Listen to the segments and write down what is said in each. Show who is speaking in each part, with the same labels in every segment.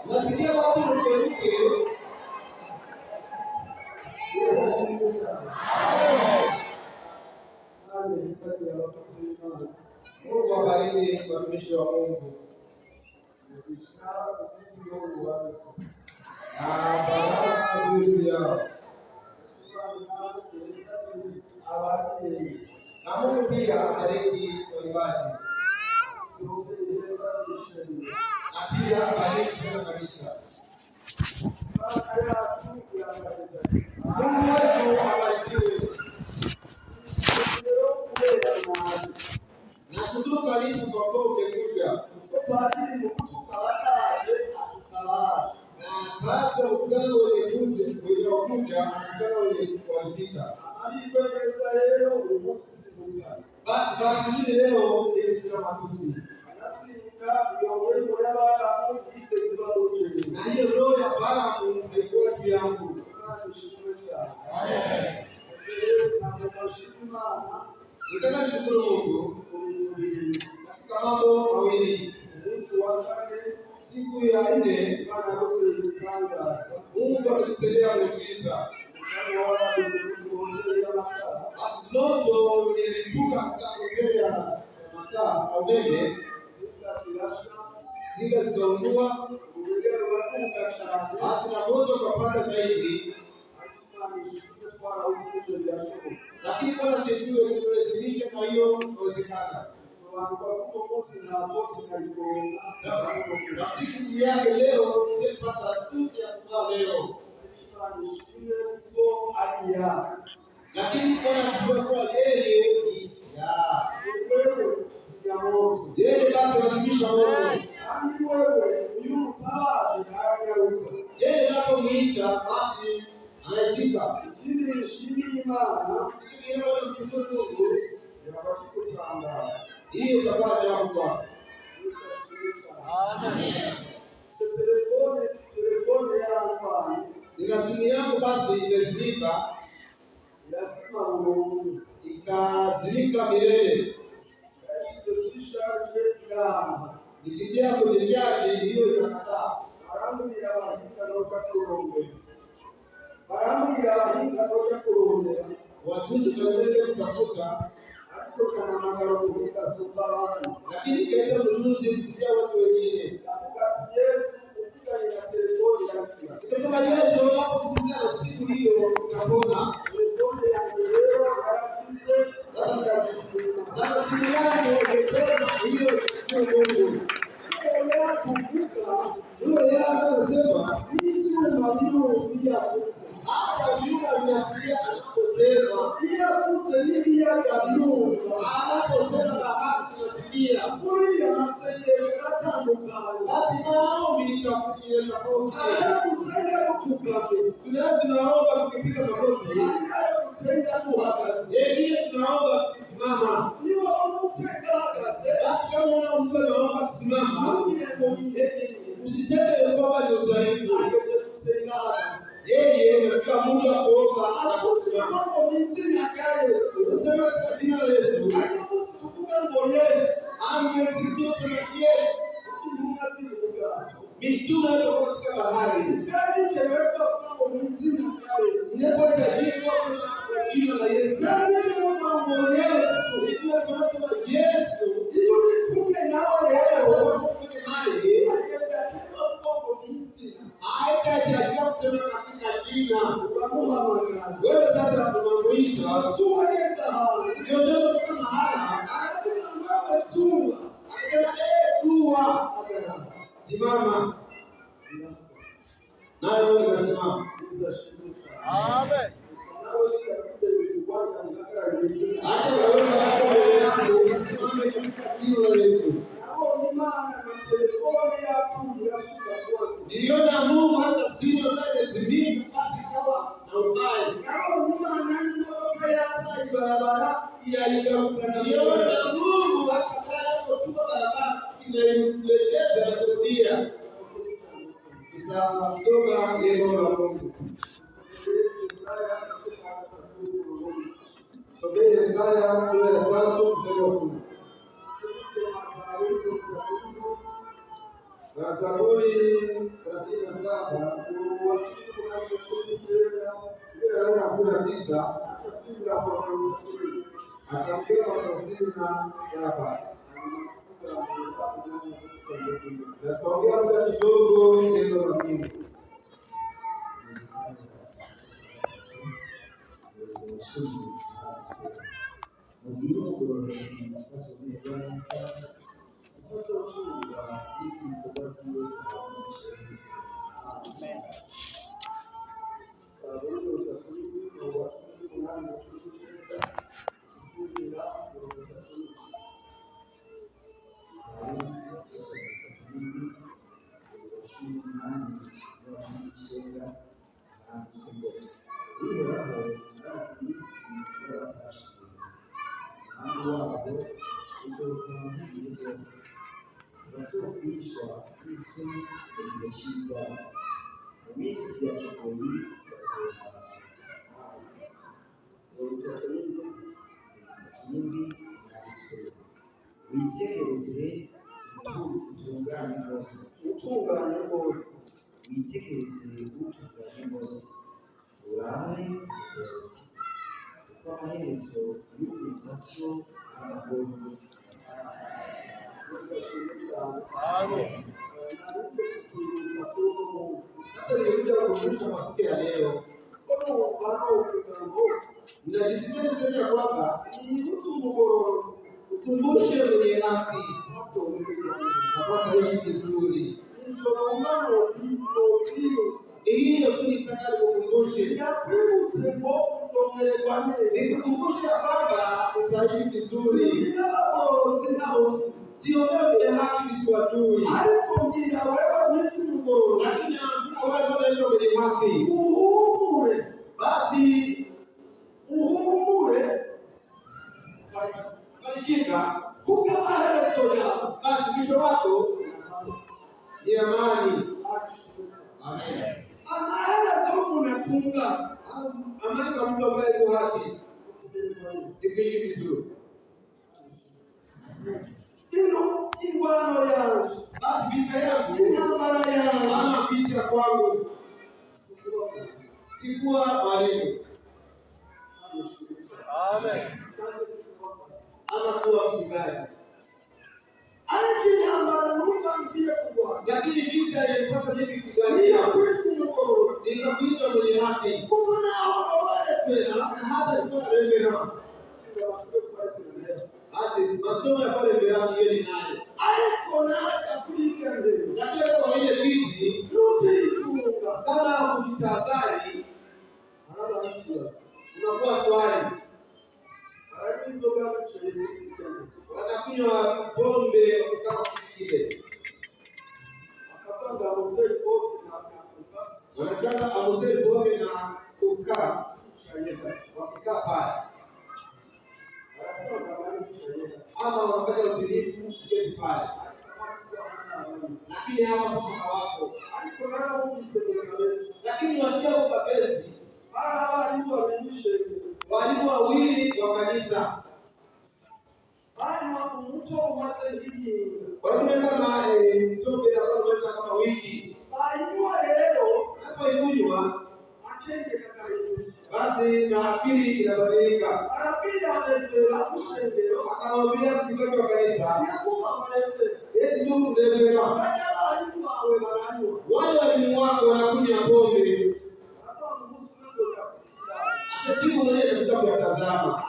Speaker 1: nasikia watu mkeruke. Mungu abariki watumishi wa Mungu. Baraka juu yao. Na Mungu pia abariki waimbaji. Na pia abariki kanisa. Mungu wetu abarikiwe. Na kutoka lipo kwa kwa umekuja. Kutoka ajili mkutuka wataje atukala. Na baada ukutano ulikuja, uliokuja, ukutano ulikuanzika. Basi leo ndio matusi. Na hiyo roho ya Baramu haikuwa juu yangu. Nataka shukuru Mungu katika mambo mawili. Siku ya 4 Mungu alitupelea muujiza. Moto ulilipuka kutoka mataa au umeme, zikaungua, na moto ukapanda zaidi. Lakini Bwana sijui kurejesha kwa hiyo inawezekana. Na siku yake leo nimepata siku ya kuzaa leo. Lakini Bwana kwa yeye yeye basi watumishi wa Mungu. Yeye anapomwita basi anaitika. Hiyo itakuwa jambo kubwa. Amen. Simu yangu basi imezimika. Ikazimika milele. Nikitia kwenye chaji hiyo ikakataa. Watu tunaweza kutafuta lakini katika mnunuzi kupitia watu wengine. Kutoka Yesu hakufunga siku hiyo ukapona. Sasa siku yako umepona hiyo sio Mungu. Ndio yako anasema hizo maneno pia hata yule anasikia anapoteza pia kutelia ya Mungu anaposema bahati tunasikia huyu anasema hata mkao basi naomba nitakutie support anakusaidia kutukaje tunaomba kupiga magoti anakusaidia kuhaka yeye tunaomba kusimama ndio unakusaidia basi kama una mtu anaomba kusimama usitende kwamba ndio dhaifu yeye katika Mungu kuomba anaposimama mambo mengine akaye unasema kwa jina la Yesu anapokutuka kwa Yesu angetutoa kama Yesu mitume hapo katika bahari gari cheweka mambo mengine akaye ndipo tajiriwa kwa jina la Yesu gari mambo Yesu ndipo tunasema Yesu hiyo ni kumbe nao leo kwenye maji haitajalia kusema katika jina la Mungu. Wewe sasa tunamuita suwaleta hao. Ndio ndio kama haya. Anasema suwa. Anasema suwa. Simama. Nayo inasimama. Amen. Acha wewe hapo usimame katika jina la Yesu. Niliona Mungu hata sio ndani zimini basi kawa na ubaya. Kama Mungu ananitoka hata barabara niliona Mungu akataka kutupa barabara inayoelekeza na kurudia. Tutasoma neno la Mungu. Sobeni Isaya sura ya 3 mstari wa 10. anaongea kwa sina hapa. Naongea muda kidogo neno la Mungu. Witegereze utungane rwose, utungane rwose, witegereze utungane rwose, urabe rwose, kuko amaherezo y'ubwiza cyo aragomba. Amen. Ninajisikia kwamba ni mtu mgogoro ukumbushe mwenye haki apate ishi vizuri. Msongamano hiyo tunitaka kukumbushe nikukumbushe kwamba utaishi vizuri. Sio wewe haki msiwatui. Alipomjia wewe ni mgogoro, lakini wewe ndio mwenye haki. Uhumure. Basi uhumure. Kalijika kuka maherezo yako. Basi mwisho wako ni amani. Amen. Amaherezo unatunga. Amani kwa mtu ambaye yuko haki. Ikiishi vizuri. Ino ingwano yangu. Basi vita yangu. Inambara yangu. Ama vita kwangu. Sikuwa mwalimu. Amen. Ama kuwa mchungaji. Lakini ambaruka mpia kubwa. Lakini vita ilipasa mimi kupigania kwetu mkoro. Nikakuita mwenye haki. Kuna wale tena na hata kwa remera. Basi masomo ya pale mbele hiyo ni nani? Alikona Afrika ndio. Lakini kwa ile viti yote ifunga. Kama kujitahadhari unakuwa swali. Wanakunywa pombe kama kile. Akapanga hotel pombe na wanataka hotel pombe na kukaa wakikaa pale. Ama wakati wa utulivu siketi pale. Lakini hawa hawako. Lakini wasio kabezi. Walimu wawili wa kanisa. Walimu kama mtoke na kama wiki. Hapo basi na akili inabadilika. Akamwambia mtumishi wa kanisa, eti Mungu ndiye wale walimu wako wanakunywa pombe. Siku moja mtoto akatazama.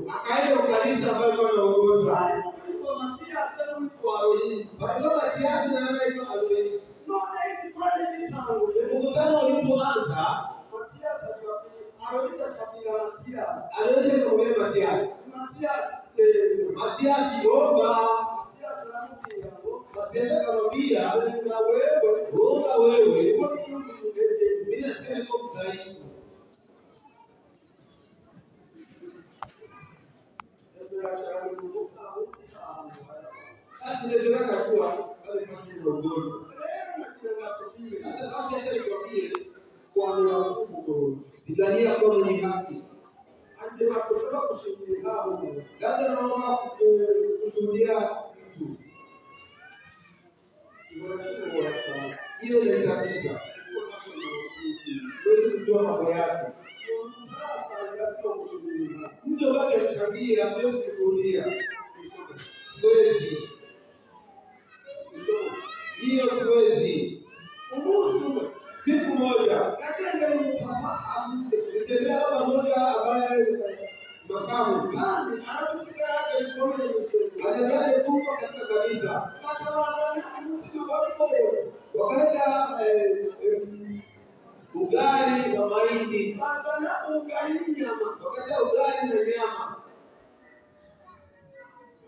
Speaker 1: Akaenda kanisa ambayo anaongoza. Matiasi na anaitwa Aloisi. Mkutano ulipoanza, Aloisi akamwambia Matiasi omba. Matiasi akamwambia omba wewe. Mimi nasema kwa kudhaifu. Sasa ndio kuwa pale kwa mgongo. Sasa hata nikwambie kwa Mungu pigania kwa mwenye haki. Anasema kwa sababu kushuhudia hao. Labda naomba kushuhudia mtu. Hiyo ni kabisa. Wewe kujua mambo yake. changia sio kurudia. Kweli. Hiyo kweli. Kuhusu siku moja katika nitembea pamoja ambaye makamu kani anafika yake mkono anaenda kufa katika kanisa wakaenda ugali wa mahindi na ugali nyama wakaenda ugali na nyama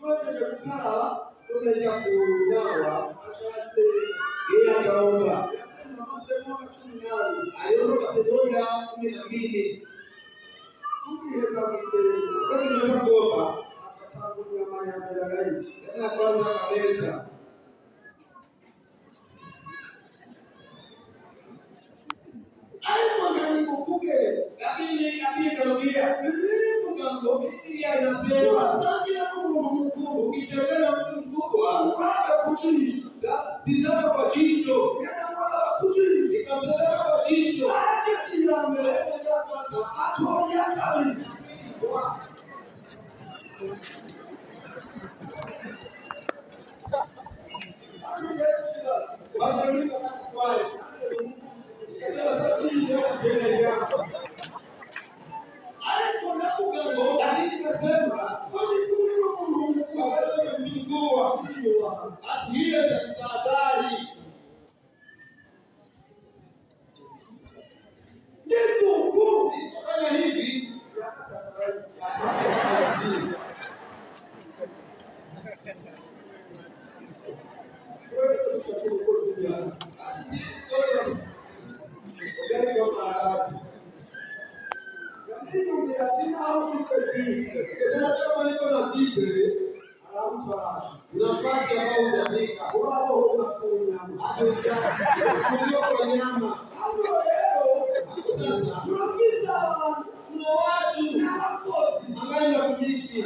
Speaker 1: yote chakula tunaenda kunawa asante yeye akaomba aliomba sedola 12 wakati nimekuomba akatangu ya maya ndani na kwanza kabisa alipokuke lakini karudia mgambo ya nasema sasa Mungu ukitembea mtu mkubwa baba kuchini tizama kwa jicho kuchini ikamtazama kwa jicho aje mbele atonya kali unapata ambao unaandika wao unakunya kwa nyama tunafisa kuna watu na makosi ambayo yakumishi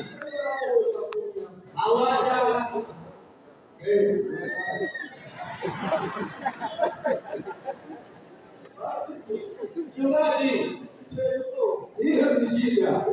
Speaker 1: hawaja Nyumbani hiyo ni shida.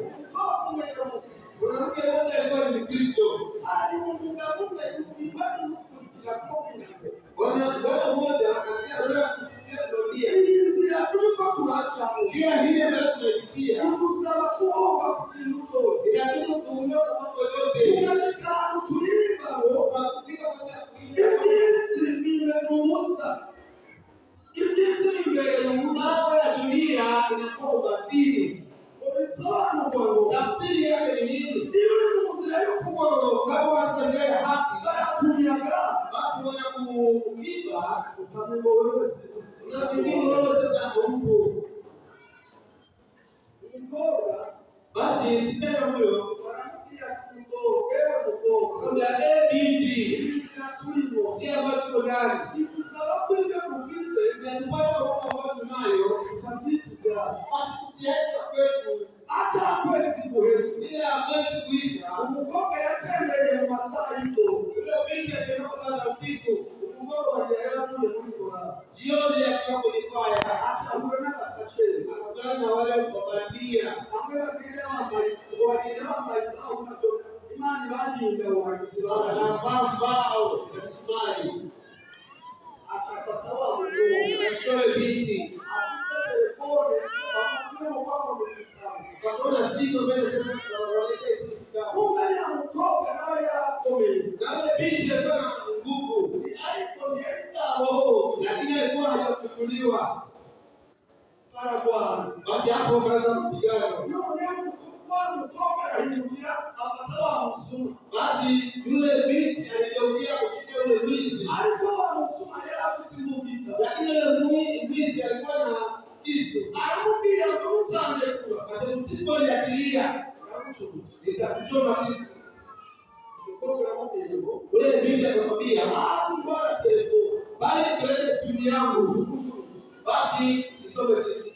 Speaker 1: Mwanamke mmoja alikuwa ni Kristo. Alimunga nyumbani nusu ya kofi. Bwana mmoja akasikia wewe kusikia hizi ya tuliko tuacha. Kia hile ndio tunaipitia. Kusema kuomba kukinuto. Inabidi kuondoka mambo yote. Unataka kutuliza roho kufika kwa Yesu nimeruhusa. Yesu nimeruhusa ya dunia inakuwa ubatili. Tafsiri yake ni nini? Ndio mzee kama watendea haki basi wanakuiba utambo wewe unadhini wewe sasa Mungu mbora basi nisema huyo wanakutia kuto wewe mtoto kuna ABD tunatulio ndio watu ndani sababu ile kufisa inapata watu nayo utajitu watu kwetu hata kweli kuhesu ile ambayo kuisha umukoka yatende masaa hizo ile binti inayoanza usiku umukoka wa jana ndio mwisho jioni ya kwako ni kwaya hata unaona kacheze akutana wale wabandia ambaye wakilewa maisha unato imani baadhi ndio wanakisimama na mbao smile akapatawa nguo ashtoe binti akisema pole akasema kwamba kwa sababu sisi mbele sana tunaonyesha kumbe ya mtoka na ya komeni kama binti alikuwa na nguvu alipoenda roho lakini alikuwa hajafunuliwa sana Bwana basi hapo kaanza kupigana ndio kwa mtoka na hiyo akatoa msuma basi yule binti aligeukia kushika yule mwizi alikuwa msuma yeye kusimbuka lakini yule mwizi alikuwa na kisu alirudia kumtande kwa sababu msipo aliakilia nitakuchoma kisu ule binti akamwambia bora telefoni bali nipeleke simu yangu basi nisome kisu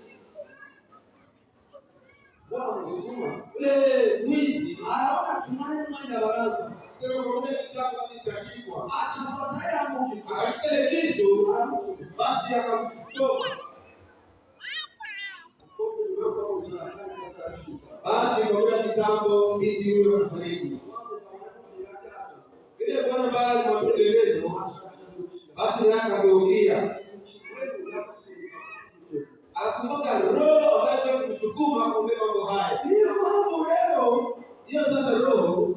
Speaker 1: ule mwizi anaona tumani mmoja baraza sema kwa mmoja kitabu kitashikwa atafuata yangu akashika ile kisu basi akamchoma Basi kwa muda kitambo binti huyo akafariki. Ile bwana baada ya mapelelezi basi akageukia akumbuka roho ambayo kusukuma kumbeba mambo haya. Hiyo mambo leo hiyo sasa roho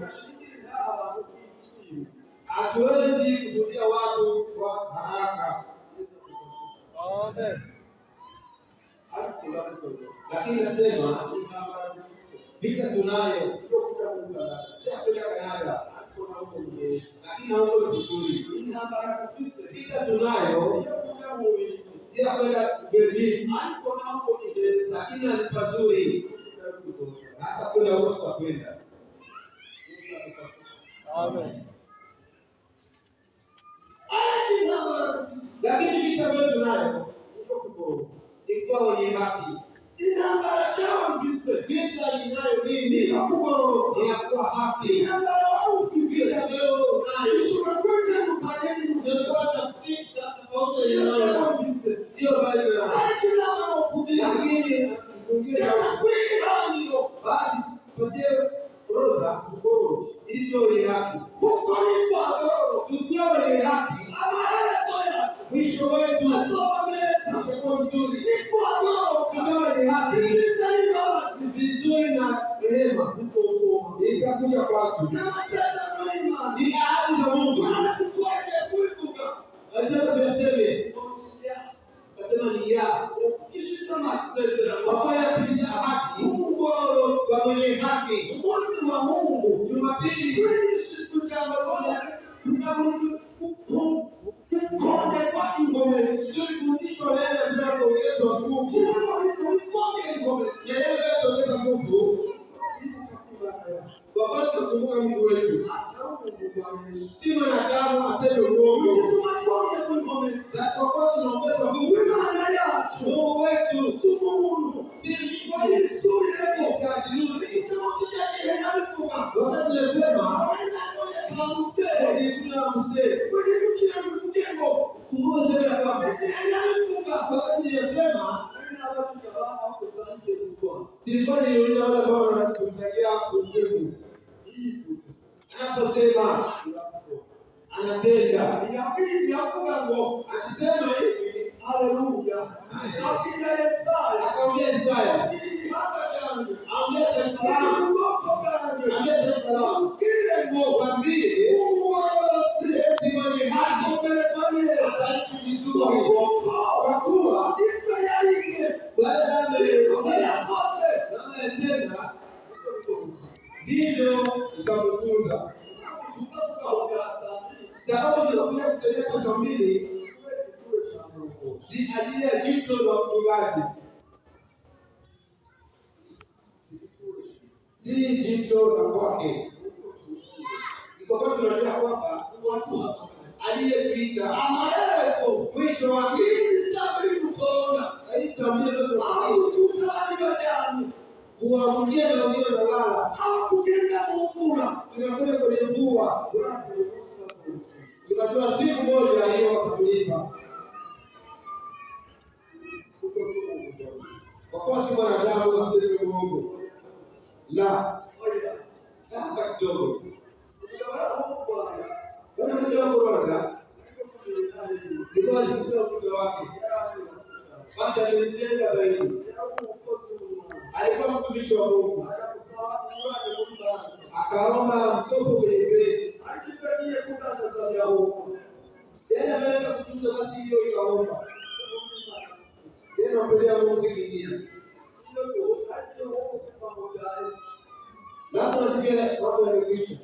Speaker 1: hatuwezi kuzuia watu kwa haraka. Amen. Lakini nasema vita tunayo lakini hapo vizuri. Vita tunayo sio kwenda Berlin, lakini ni pazuri. Hata kuna watu wa kwenda. Amen. Lakini vita ambayo tunayo ikiwa wenye haki vita inayo nini? Inakuwa haki. Vita leo hiyo bali lakini basi pote roza ili ndio wenye haki. Tukiwa wenye haki mwisho wetu utakuwa mzuri. Tukiwa wenye haki vizuri na rehema itakuja kwako. Ni ahadi za Mungu. Asema ni ya kishi kama sasa wafanya kuliza haki Mungu wa mwenye haki mwezi wa Mungu Jumapili tutamwona Mungu kwa ingome tulifundishwa leo bila kuongezwa nguvu wakati tunakumbuka Mungu wetu si mwanadamu aseme uongo. Wakati tunaongeza Mungu wetu si Mungu kwa Yesu yeye kadiri wakati tunasema kuna mzee kumwona ya kama wakati tunasema silikuwa niuliza wale ambao wanatutajia usiku anaposema anatenda akisema hivi haleluya akija Yesaya akaongea Yesaya aongeze salamu kile mwambie si mwenye haki ataishi vizuri kwa kuwa ndivyo utamkuza. Sababu tunakuja kupeleka kamili si ajili ya jicho la mchungaji, si jicho la kwake. Kwa tunajua kwamba aliyepita amaelezo mwisho wa hii sabri kuona aisamie ndio au tutani kuamkia na ndio dalala au kujenga mukura tunakwenda kwenye mvua tunatoa siku moja hiyo kulipa kwa kuwa si mwanadamu asije Mungu la sasa kidogo Bwana mdogo kwanza ndio alikuwa mdogo wake basi alimjenga zaidi alikuwa mtumishi wa Mungu akaomba mtoto kwenye akipeleke kuta za Yahoo tena ameleta kutunza basi hiyo ikaomba tena mbele Mungu kingine labda nasikia watu wanakuisha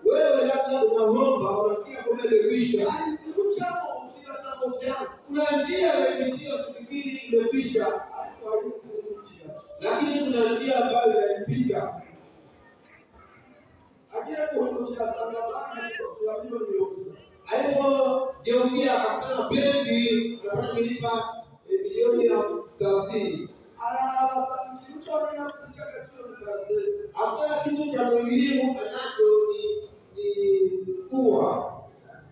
Speaker 1: wewe labda unaomba unasikia kama imekwisha kuna njia imepitia kufikiri imekwisha lakini kuna njia ambayo inaipita alipogeukia akakutana benki akalipa milioni 30 hakuna kitu cha muhimu anacho ni kuwa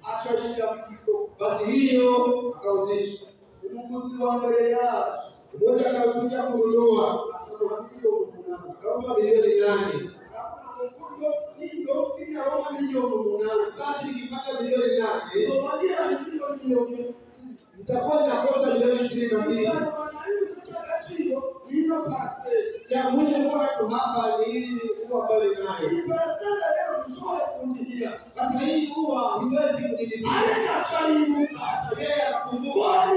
Speaker 1: akashika mkito basi hiyo akauzisha umunguzi wa mbele yake mmoja akakuja kununua kwa milioni 8. Basi nikipata milioni 8, nitakuwa nakosa milioni 22. Ya mwisho kwa hapa ni kuwa pale naye. Sasa hii kuwa huwezi kujidhibiti. Yeye anakumbuka.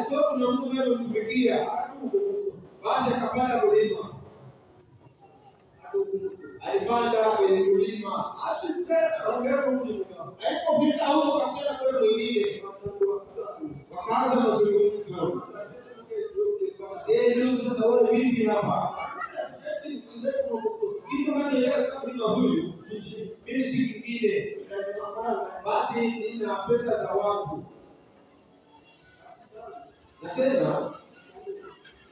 Speaker 1: Ndio kuna Mungu yeye kumfikia. Basi akapanda mlima. Alipanda kwenye mlima. Alipofika huko akapanda kule mwingine. Wakaanza mazungumzo. Ndugu, sasa wewe vipi hapa? Kitu gani kama huyu? Mimi si kingine. Basi nina pesa za watu. Na tena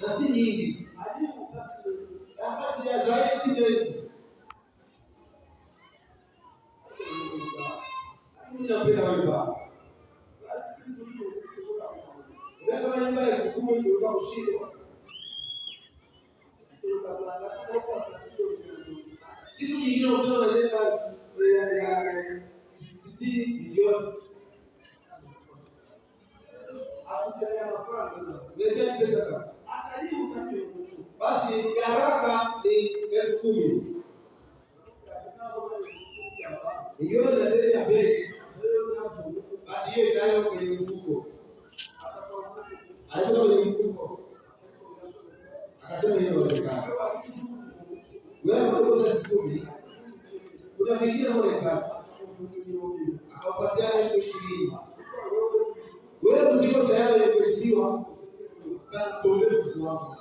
Speaker 1: na si nyingi. Basi ya zaidi ndio. Mimi napenda wewe baba. Sasa nyumba ya kukumu ndio kwa kushindwa. Kitu kingine unaweza ya milioni. Basi haraka ni 10,000. Hiyo ndio ile ya bei. Basi hiyo itayo kwenye mfuko. Alikuwa kwenye mfuko. Akasema hiyo ndio. Wewe unaweza 10. Kuna vingine wanaeka. Akapatia 20. Wewe mzigo tayari umelipiwa. Kana toleo msimamo.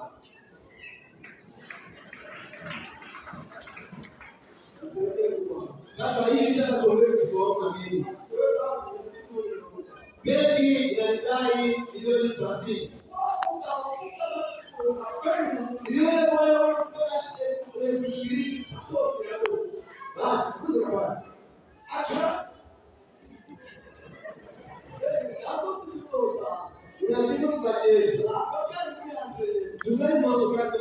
Speaker 1: Sasa hii ndio toleo kwa mimi. Benki inadai milioni 30. Ile moyo kushiriki sote hapo. Basi kuja bwana. Acha. Hapo tulipoza. Unazidi kubadilika. Tungali mambo kama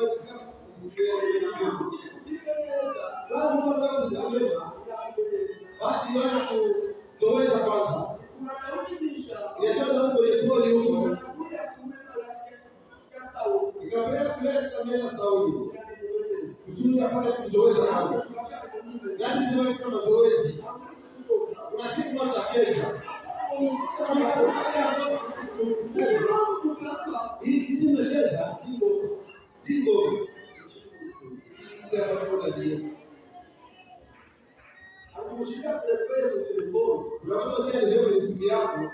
Speaker 1: basi wana kutoweza kwanza. Inatoka huko ile huko. Ikapeleka kuleta Saudi. Kuzuri apate kutoweza hapo. Yaani ndio kama zoezi. Kuna kitu cha kesha. Hii kitu inacheza singo. Ndio kwa ndio. Akushika telefoni. Unaona leo ni siku yako.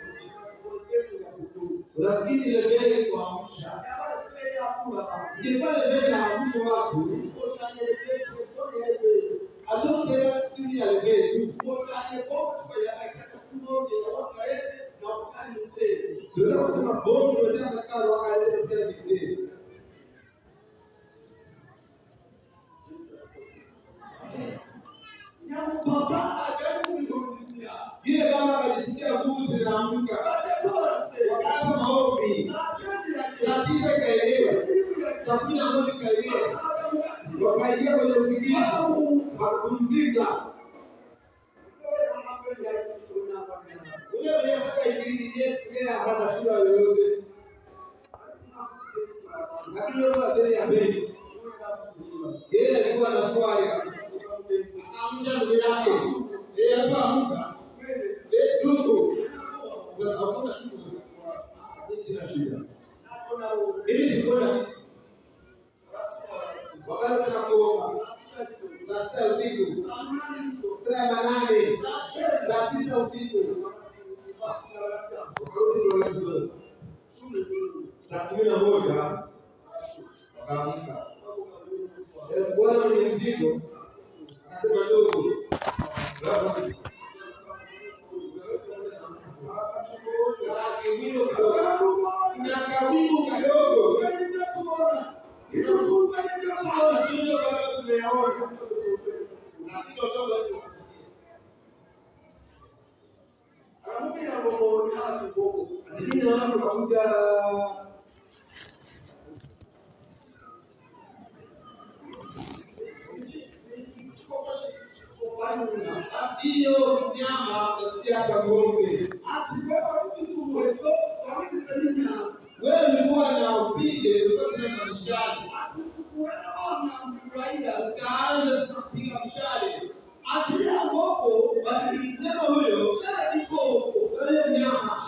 Speaker 1: Lakini ile bei kuamsha. Ingepale bei na mtu wako. Atoke chini ya bei tu. Ndio kama bomu ndio kama wakaeleza tena kitu. Baba akamwambia ile kama alisikia nguvu zinaamka. Wakati maombi. Tatizo kaelewa. Chakula moja kaelewa. Wakaingia kwenye usikivu. Wakapumzika. Ule aliyepata injili yeye hana shida yoyote. Lakini yule ya bei. Yeye alikuwa na swali. Amja ndugu yake. Yeye alipoamka. Ndugu. Hakuna shida. Sina shida. Ili sikona. Wakati tunakuomba. Sasa usiku. Saa 8. Saa 9 usiku. Saa 11 wakaamka. Bwana ni mzigo. Akasema ndogo. Ndiyo mnyama anasiasa ng'ombe. Wewe ulikuwa na upinde ulikuwa na mshale. Ukaanza kupiga mshale. Atia ng'ombe basi mnyama huyo wewe mnyama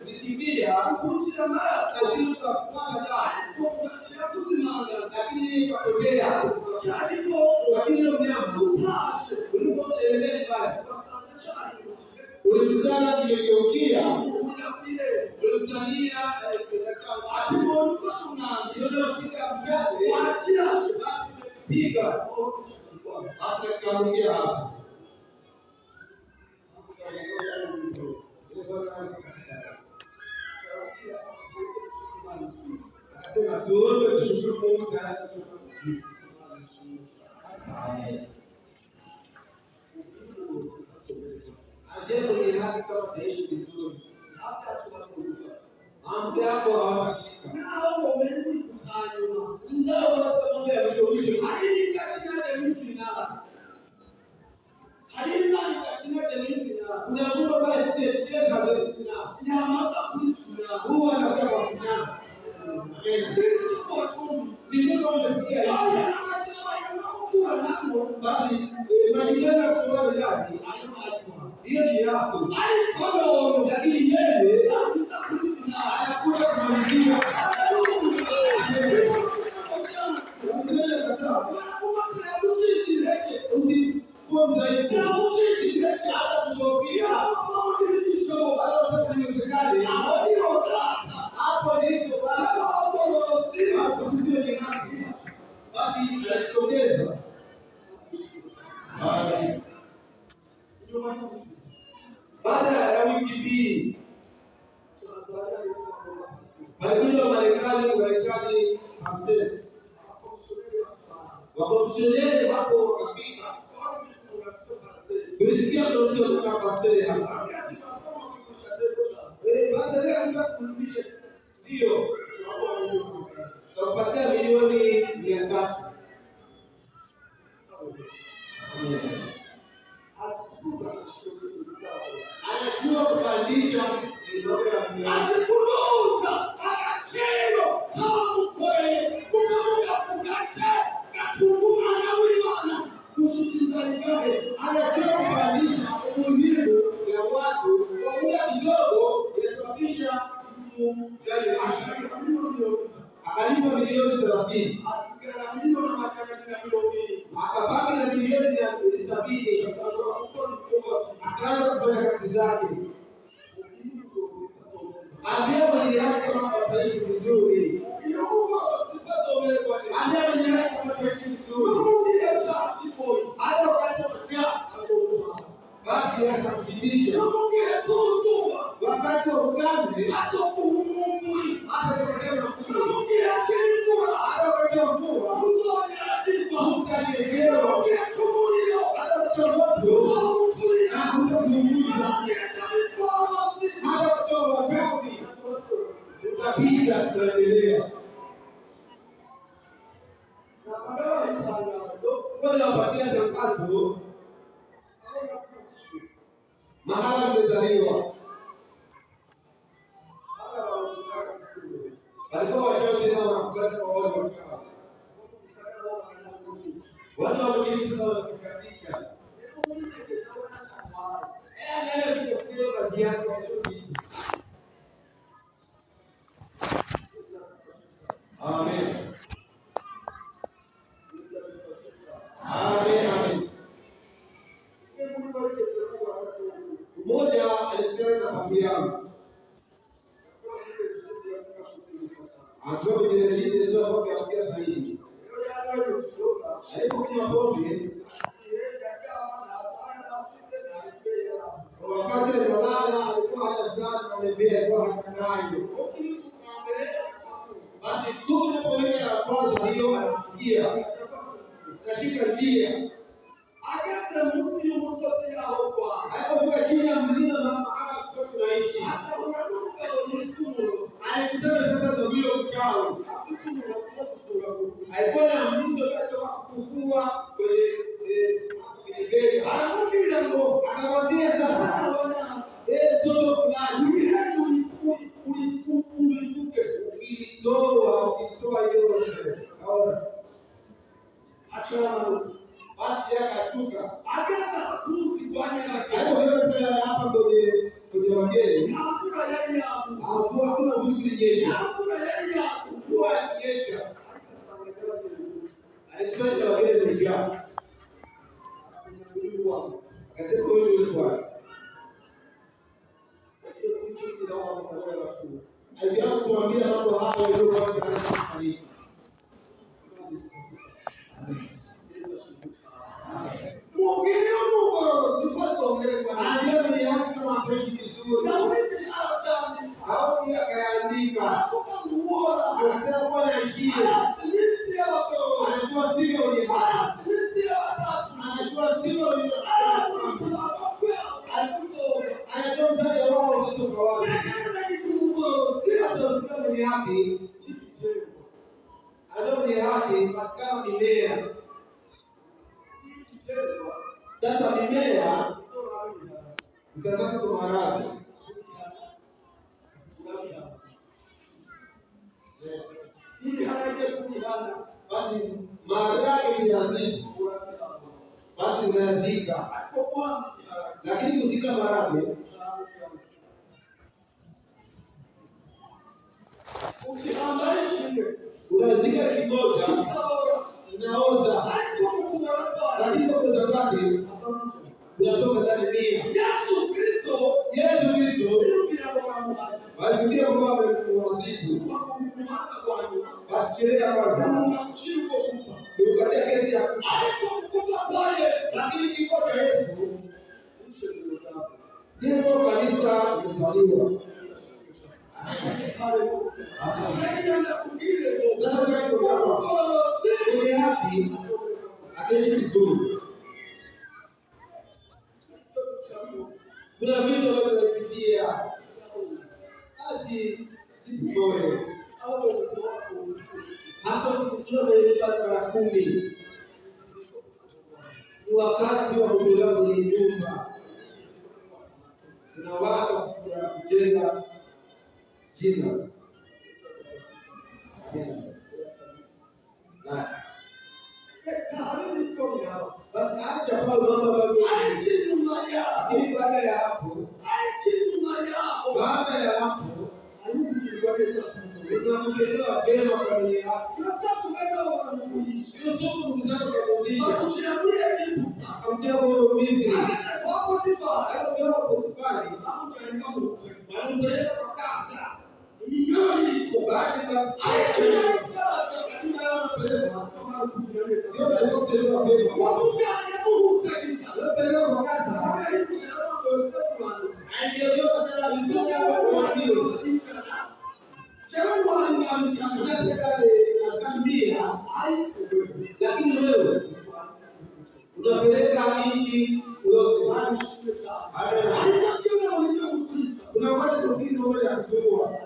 Speaker 1: nikimbia kutia mara lakini ukapata lakini ikatokea lakini mnyama ulipoelekea ulikutana nimegeukia ulikutania atimolikushunaniyonofika mshale piga hata kaongea hapa akasema tuombe tushukuru Mungu na ajabu ni haki kama taishi vizuri hata tunapokufa mambo yako hawashika nao wameni kufanywa ndio wanatamani ya ushauri hadi katika jamii na halima katika jamii na unajua basi cheza basi na ya mata kulisuna huwa anataka kunyama sisi kwa tu ndio umesikia basi mashindano ya kutoa jadi hiyo ni yako lakini yeye anakuja kumalizia baada ya wiki mbili walikuja Marekani 50 wakomshelele hapo wakafika tulisikia ndio kutoka Australia baada ya kurudisha ndio tukapatia milioni 300 anajua kupandisha alikuruka akachero kamkwe kukamuka fugate katunguma na wiwana kusitizalikae anajua kupandisha umuhimu ya watu kwa muda kidogo inasababisha mtu gani akalipa milioni 30 asigaramio na makanisa milioni akabaki na milioni 70 kwa sababu akaanza kufanya kazi zake. Ambia mwenye yake kama wataishi vizuri. Ambia mwenye yake kama wataishi vizuri. Hata wakati wakia basi atamshindisha. Wakati wa ukame hata kuhumumui hata kutokea na mvua. Hata wakati wa mvua utaelewa. Hata wakati wa moto utapita tunaendelea. Kwa nawapatia tangazo mahala mmezaliwa. Walikuwa wachache na wanakutana kwa wale wakao. Watu wamejaribu sana kukatika. Amen. Amen. Amen. Mmoja alisema na familia yangu. Anatoka kwenye jiji ndio kwa kufikia zaidi. Alipokunywa pombe wakati analala alikuwa anazama anembea kwa hanayo. Basi tunapoenda ya kwanza hiyo anafikia. Kashika njia. Akaanza msimu msote hao kwa. Alipokuwa chini ya mlima na mahali kwa tunaishi. Hata unaruka kwenye sumu. Alikutana sasa na huyo mchao. Alikuwa na mtu aliyetoka kukua kwenye gari. basi akashuka akaanza kufanya kazi hapa kwenye wageni. Hakuna yeye hapo, hakuna shughuli jeshi, hakuna yeye hapo kwa jeshi. Alikuwa wageni kujaa katika huyu kwa alianza kuambia mambo hayo yaliyokuwa yanafanyika. Sasa mimea ikazaa kwa maradhi. Ili haje kujianza basi maradhi yanazidi. Basi unazika. Lakini kuzika maradhi unazika kimoja unaoza. Lakini kwa sababu unatoka ndani mia. Yesu Kristo alifikia kwa wazibu basi sheria kwanza ukatia kesi ya lakini kiko cha Yesu ndipo kanisa limezaliwa. Akaishi vizuri. Kuna vitu vinavyopitia basi moyo hapo tunaeleza mara 10 ni wakati wa kutoka kwenye nyumba. Kuna watu wa kujenga jina basi acha pale mambo baada ya hapo unamwelewa vyema familia yako. Akamtia moyo Misri. Wanampeleka kwa kasa. Lakini wewe unapeleka nchi unaweza kufikiri moja ya kuwa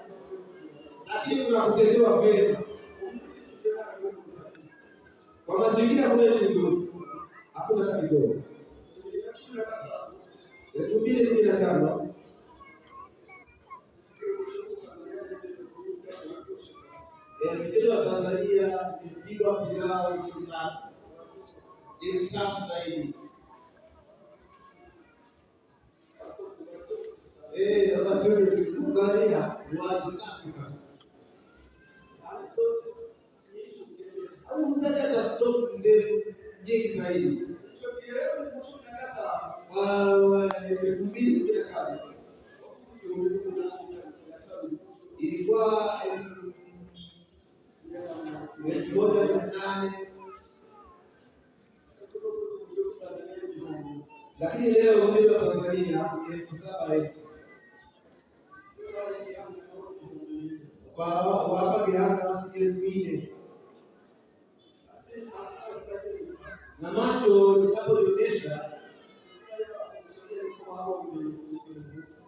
Speaker 1: lakini unakutendewa pesa kwa mazingira kuishi vizuri. Hakuna hata kidogo. 2015 mchezo wa Tanzania ilipigwa pilau sana. Ni safi zaidi. Sasa tunaangalia wazi sana. Au mtaja za stop ndefu nyingi zaidi. Ilikuwa 1,800 lakini leo mchezo wa Tanzania 7,000 kwa hapa Gihana 4,000 na macho ninapoonyesha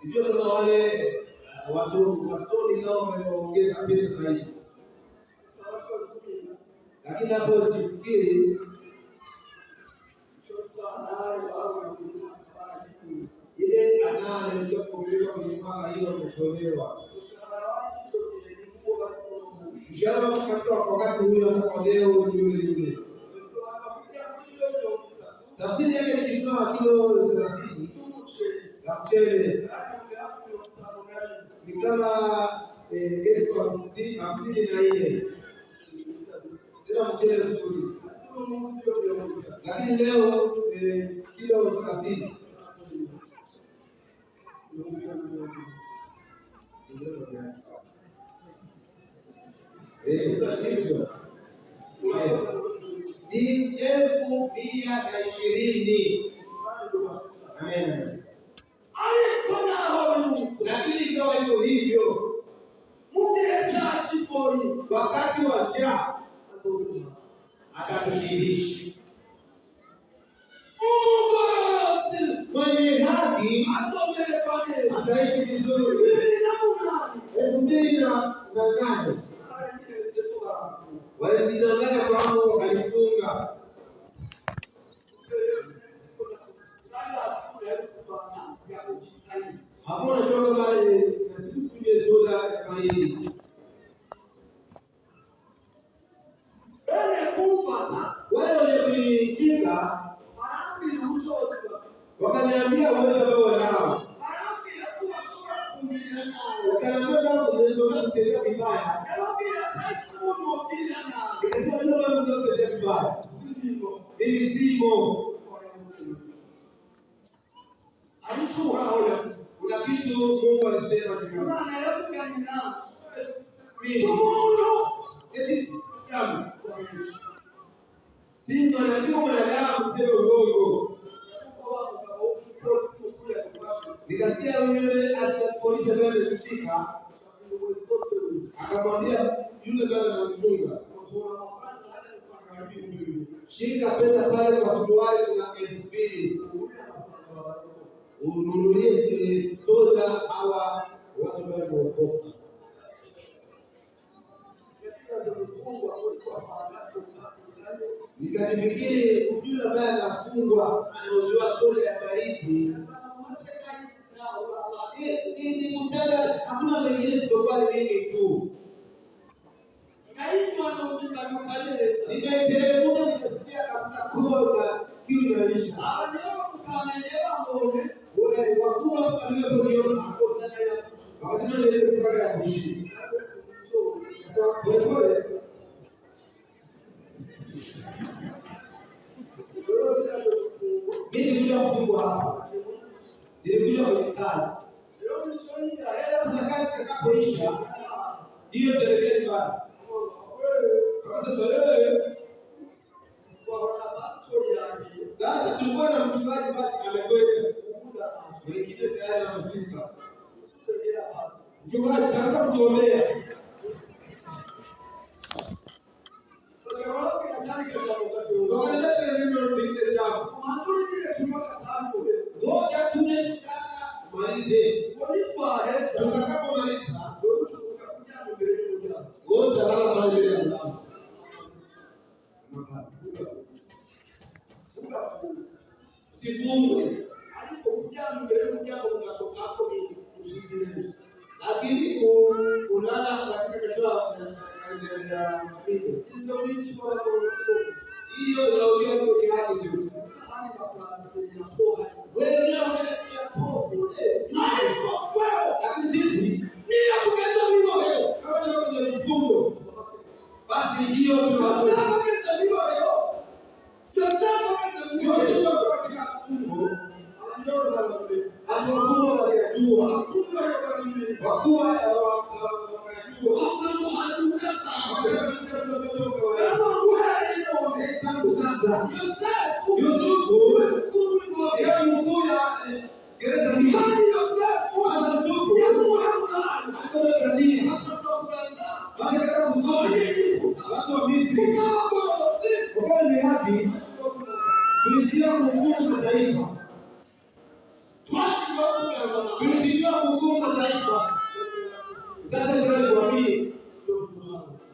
Speaker 1: ndio kama wale wasoni nao wameongeza pesa zaidi, lakini hapo tufikiri ile anane ndio kuongeza kwenye mama hiyo kutolewa mshahara kwa wakati huyo hata leo yule Tafsiri yake ni kilo 30 ya mchele. Ni kama 50,000 sema mchele mzuri. Lakini leo kilo 30. Ni 1,120. Amen. Lakini kama hivyo hivyo wakati wa njaa atatushibisha. Mwenye haki ataishi vizuri. 2008 walijidanganya kwamba wakalifunga. Hakuna choka bali nasikuye soda kama hii. Wale walionikinga wakaniambia wewe baba nao. Wakaniambia unaweza kutenda vibaya. Ili simo. Kuna kitu Mungu alisema sisi tunajua mwanadamu sio uongo. Nikasikia yule alipolisa mbele kushika akamwambia yule bwana anamchunga, shika pesa pale kwa suruali kuna 2,000 ununulie soda hawa watu wanaokoka. Nikanifikiri ujue ambaye anafungwa anaojua soda ya baridi ili mtaka hakuna wengine sitokali mimi tu. Nikaiteremka nikasikia kabisa kuoga kiu inaisha. Wewe wakua kabla kuniona wakati nile kupaka ya kuishi. Wewe mimi ndio mkubwa hapa. Nilikuja kwenye kazi. Sasa kazi itakapoisha hiyo serikali basi. Sasa tulikuwa na mchungaji basi amekwenda. Wengine tayari wamefika. Mchungaji nataka kutuombea. Ngoja tunataka malize. Tutakapomaliza ngoja lala pale ya mlango. Sifungwe. Lakini kulala katika kesho hiyo ndio ndio haki tu. Wewe unafikia popo. Lakini sisi ni tukenda hivyo. Kama ndio mfungo. Basi hiyo tunasema kama hivyo. Sasa kama ndio katika mfungo. Hapo wanajua. Wakua wakajua.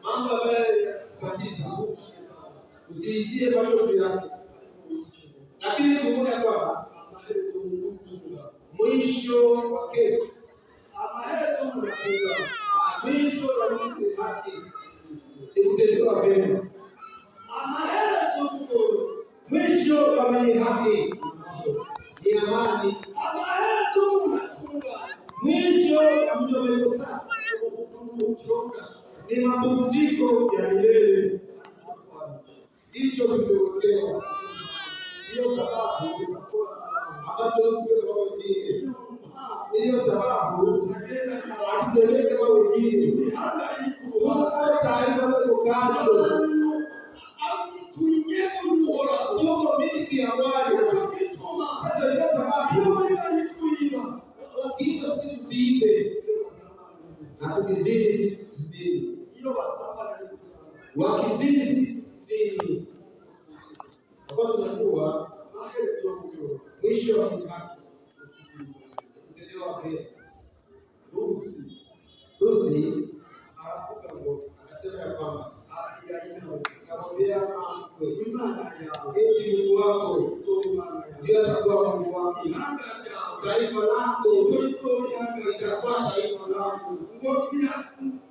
Speaker 1: Mambo ambayo kabisa usiingie bado yake. Lakini kumbuka kwamba mwisho wa kesi mwisho wa haki ni kutendewa mema. Mwisho wenye haki ni amani. Mwisho wa mto umetoka ni mapumziko ya milele. Hicho kilitokea. Hiyo sababu ambacho kwa wengine. Hiyo sababu atupeleke kwa wengine. Kwa taarifa za kando. Tuingie kwa Mungu mingi ya wale. Hata hiyo sababu hiyo si bibe. Na tukizidi hiyo wakizidi dini. Kwa tunajua mwisho wa haki. Ndio pia. Rusi akasema kwamba akamwambia Mungu wako ndio atakuwa Mungu wako. Taifa lako itakuwa taifa lako.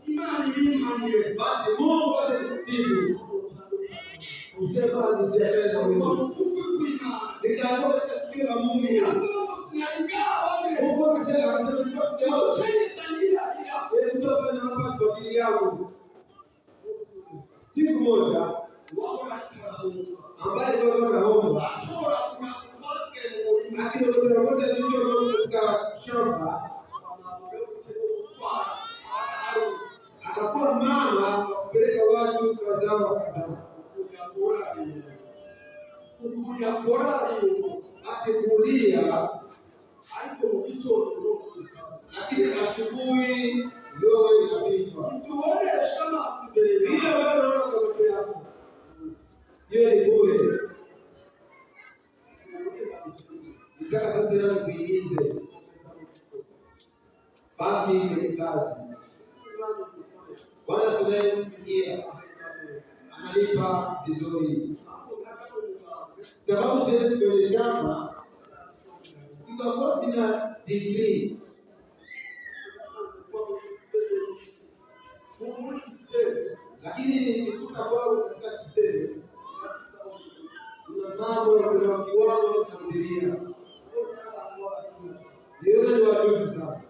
Speaker 1: Imani basi Mungu atakusifu. Usema nisieleze Mungu. Nitakuwa katika Mungu. Mungu akasema siku moja ambaye alikuwa anaomba akitoka moja ndio katika shamba akakuwa mama kupeleka watu kuzao akikulia haiko kitu lakini asubuhi ndio inapigwa tuone shamba asibele hiyo wewe unaona kama hapo hiyo ni bure nikaka sasa ndio kuingize baki ni kazi wala tunaye analipa vizuri sababu sisi kwenye shamba tutakuwa na degree lakini nikikuta kwao katika kitendo kuna mambo ya kiwango cha kudiria ndio ni wadogo sana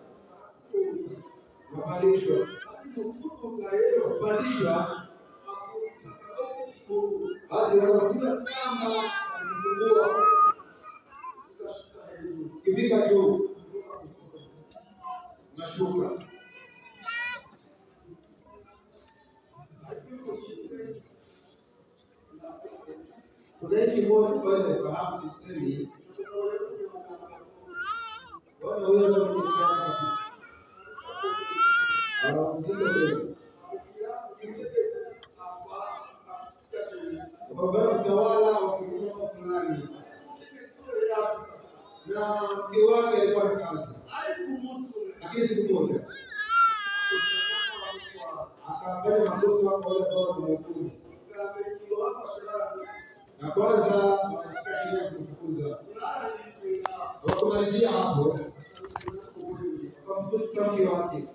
Speaker 1: mabadiliko kubadilishwa hadi wanakuja kama kufungua kifika juu nashuka tunaishi moja pale fahamu sisi wana wewe kwa utawala wa kimungu fulani na kiwango ilikuwa kazi lakini siku moja akafanya makosa kwa wale ambao wamekuja na kwanza wanataka ile kufukuza wakumalizia hapo kwa mtoto wake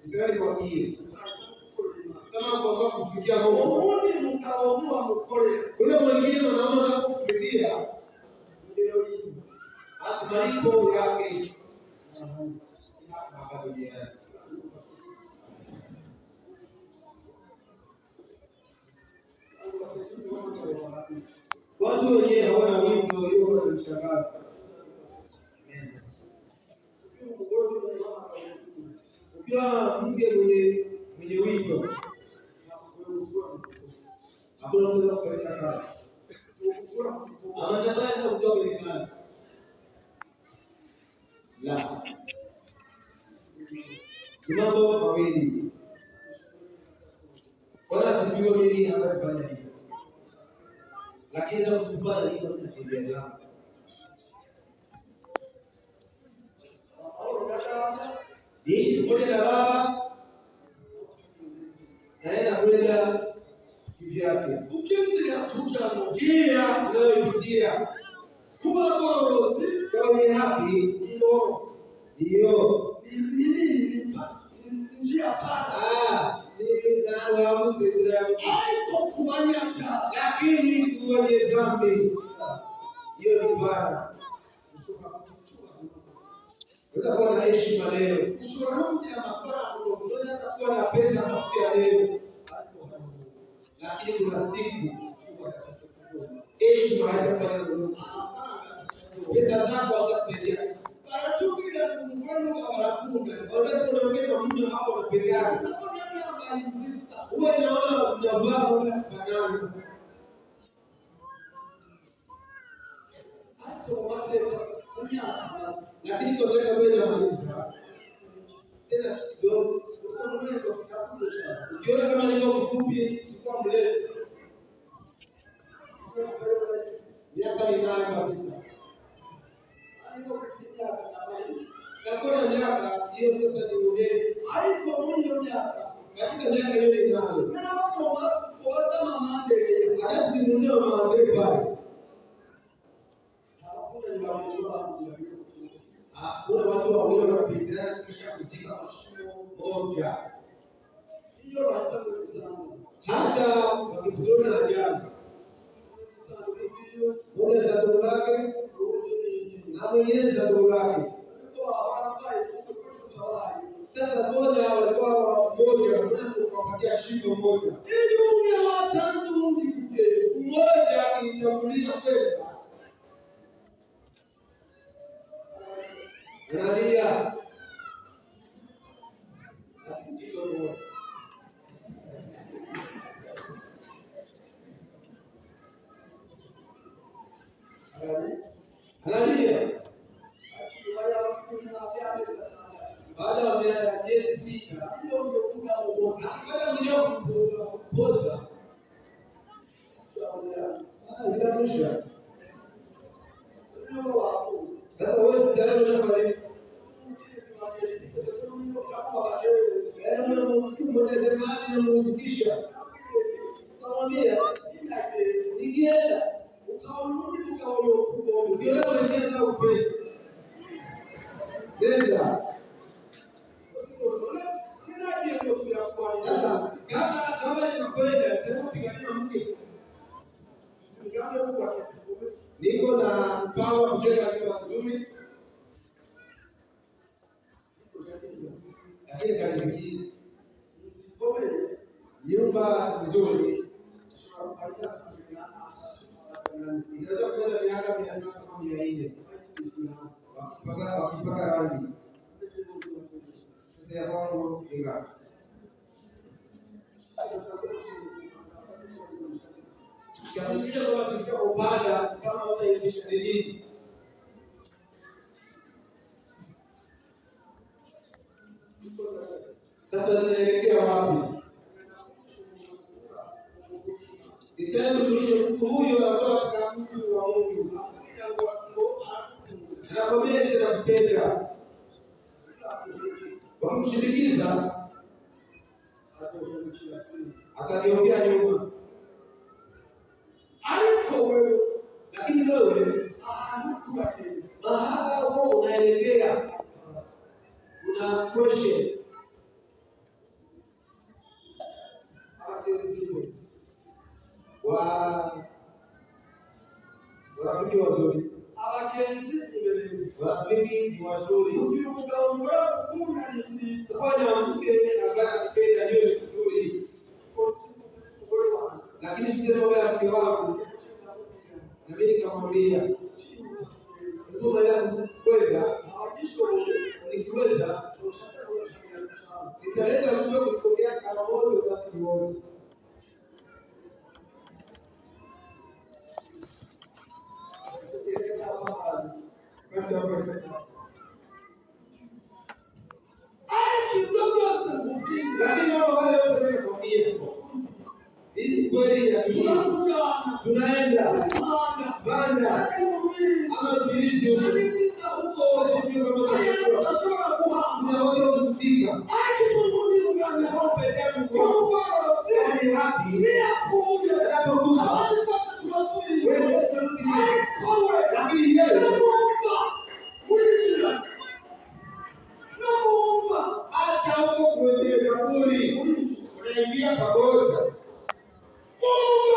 Speaker 1: ndio kwa kile kama kwa kufikia Mungu mtaomba mkole ule mwingine anaona kufikia ndio hii hata malipo yake watu wenyewe hawana wimbo hiyo wanashangaza ukiwa mke mwenye wimbo hakuna mtu kufanya kazi anataka kutoka kwenye kazi la mambo mawili wala sijui nini anafanya hivi lakini sasa kupata hiyo tunatembea hii moja na baba naenda kwenda kivyake ukimsikia tutamjia leo kutia kwa kwenye haki ndio njia pana ni na wao ndio haiko kufanya lakini wenye dhambi. Hiyo ni bwana. Utakuwa na heshima leo. Mshoromti na mafaa unaweza kuwa na pesa mafuta leo. Lakini kuna siku heshima haitafanya lolote. Pesa zako hutapelia. Parachukia kumwona kwa parachukia. Waweza kuongea mtu hapo unapeleka. Wewe unaona unavaa kwa banana. Lakini kwa sababu wewe unamaliza tena kidogo ukiona kama ni kifupi kwa mrefu miaka inayo kabisa kwa miaka hiyo sasa ni ule haiko mwenye miaka katika miaka hiyo inayo na kwa kama maandele hata simuonea maandele pale kuna watu wawili wanapigana kisha kutika mashimo moja. Hiyo hata wakipigana ajali moja za dola lake na mwingine za dola lake. Sasa moja walikuwa moja kupatia shimo moja. Ili unawatatu mmoja akitambulisha pesa Nadia baada ya miezi sita kupoza sasa wewe tayari unafanya niko na mpango wa kujenga nyumba nzuri, lakini kanisa nyumba nzuri inaweza kuweza miaka 400 wakipaka rangi. Sasa hapo ingawa Kiamkia kwa kufikia ubada kama utaisha nini. Sasa tunaelekea wapi? Kitendo kilicho huyo anatoka mtu wa Mungu. Anakwambia tunapenda. Wakimshirikiza atageukia nyuma. Aliko wewe, lakini wewe mahala huko unaelekea, una question warafiki wazuri, warafiki wazuri, kufanya mke anapenda hiyo nzuri, lakini sio mambo ya mke wangu. Na mimi nikamwambia ndio yangu kwenda nikiweza nitaleta mtu kupokea kama moto za kiroho. Lakini wale wote wanakwambia hii kweli ya tunaenda banda ama bilisi huko wote ndio kama na wale wanatika hata huko kwenye kaburi unaingia pamoja. Mungu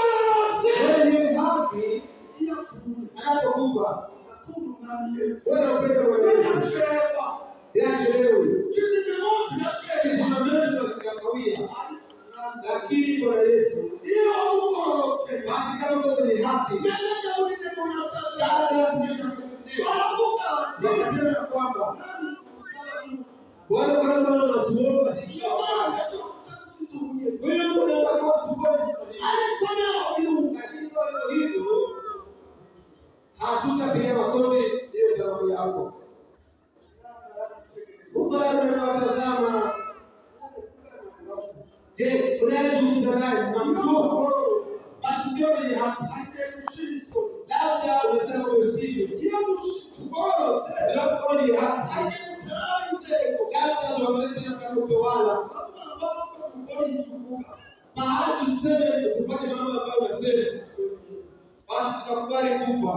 Speaker 1: Wewe unapenda Yesu. Yachelewe. Kuna mtu akikawia. Lakini kwa Yesu. Basi kama uko ni haki. Tunasema kwamba wale kama wanatuomba wewe unataka kufanya hivyo, hatutapiga makofi hiyo sababu yako. Unatazama, je, unayezungumza naye na mtu basi ndio ni hapa. Labda unasema usije. Labda ni hapa. Labda unaweza kama utawala. Mahali tuseme tupate mambo ambayo unasema. Basi tukubali kufa.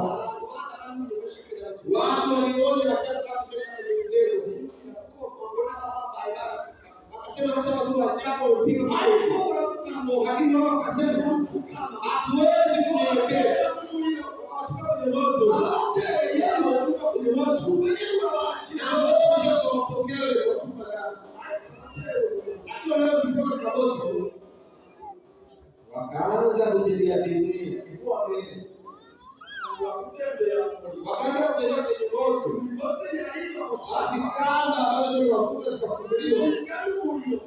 Speaker 1: Watu waliona na kama leo. Akasema tu ajabu upiga mawe. Lakini wao wakasema hatuwezi kuelekea. Wakaanza kujilia dini, wakaanza kutembea kwenye moto. Basi kama bado wakuta kufunguliwa,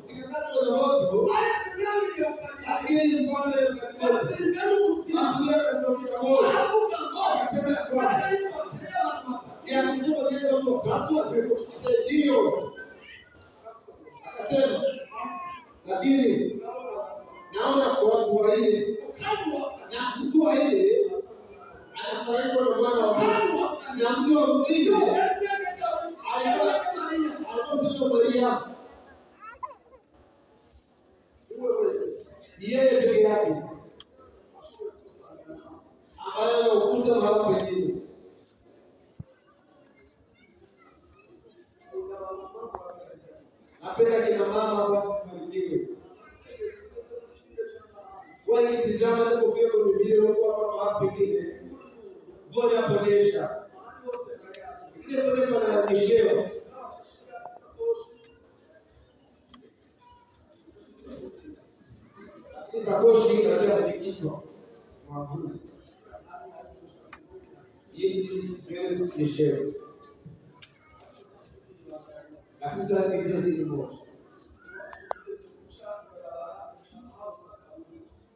Speaker 1: ikakatwa na moto. Lakini mfalme lakini naona kwa watu waile na mtu waile anafurahishwa na mwana wa Mungu na mtu wa mwingine alikuwa Maria yeye peke yake ambaye ukuta mahali pengine. Napenda kina mama wafanikiwe. Wewe tizama hapo kwa Biblia kwa mahali pengine. Bora kuonyesha. Ile pale pana njeo. Sakoshi inataka kichwa. Mafuta. Hii ndio njeo. Lakini sasa ni kiasi kimoja.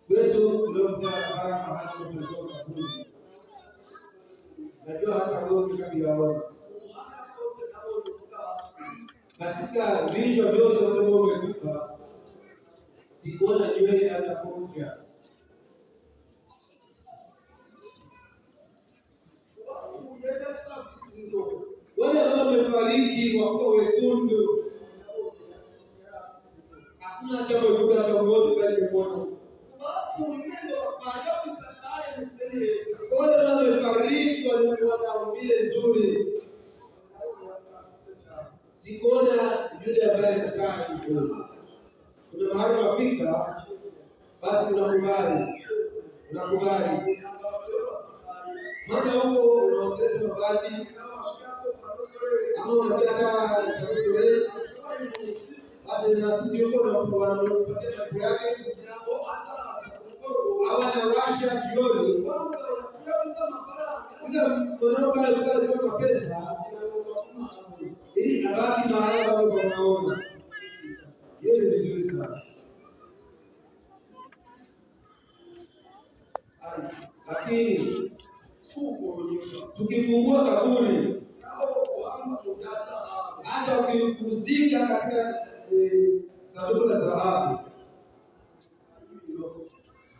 Speaker 1: Wetu ndio tunafanya mahali tunatoka kuni. Najua hata wewe kabla katika vichwa vyote ambavyo umekufa sikuona nywele hata kucha. Wale ambao wamefariki wako wekundu, hakuna jambo kubwa la uongo bali uongo. Wale ambao wamefariki wana umbile nzuri, sikuona yule ambaye anakaa vizuri. Kuna mahali wafika, basi unakubali. Maana huko unaongeza mabati, ama unataka sabuni, basi na sio kwa wanapatia mambo yake, hawana washa jioni. Kuna pale kwa pesa, ili abaki mahali ambapo wanaona. Hiyo ni vizuri sana. Lakini tukifungua kaburi hata ukikuzika katika sanduku la dhahabu,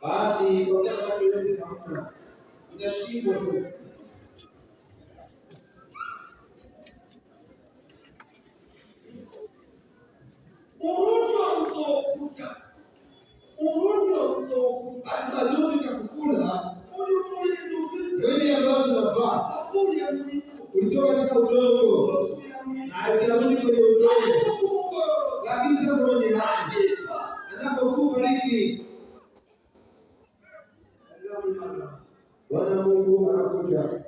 Speaker 1: basi kwa sababu yote hamna, utashindwa tu. Hata ndio tukakula wewe ambao tunavaa ulitoka katika udongo na utarudi kwenye udongo, lakini sasa mwenye haki anapokufariki Bwana Mungu anakuja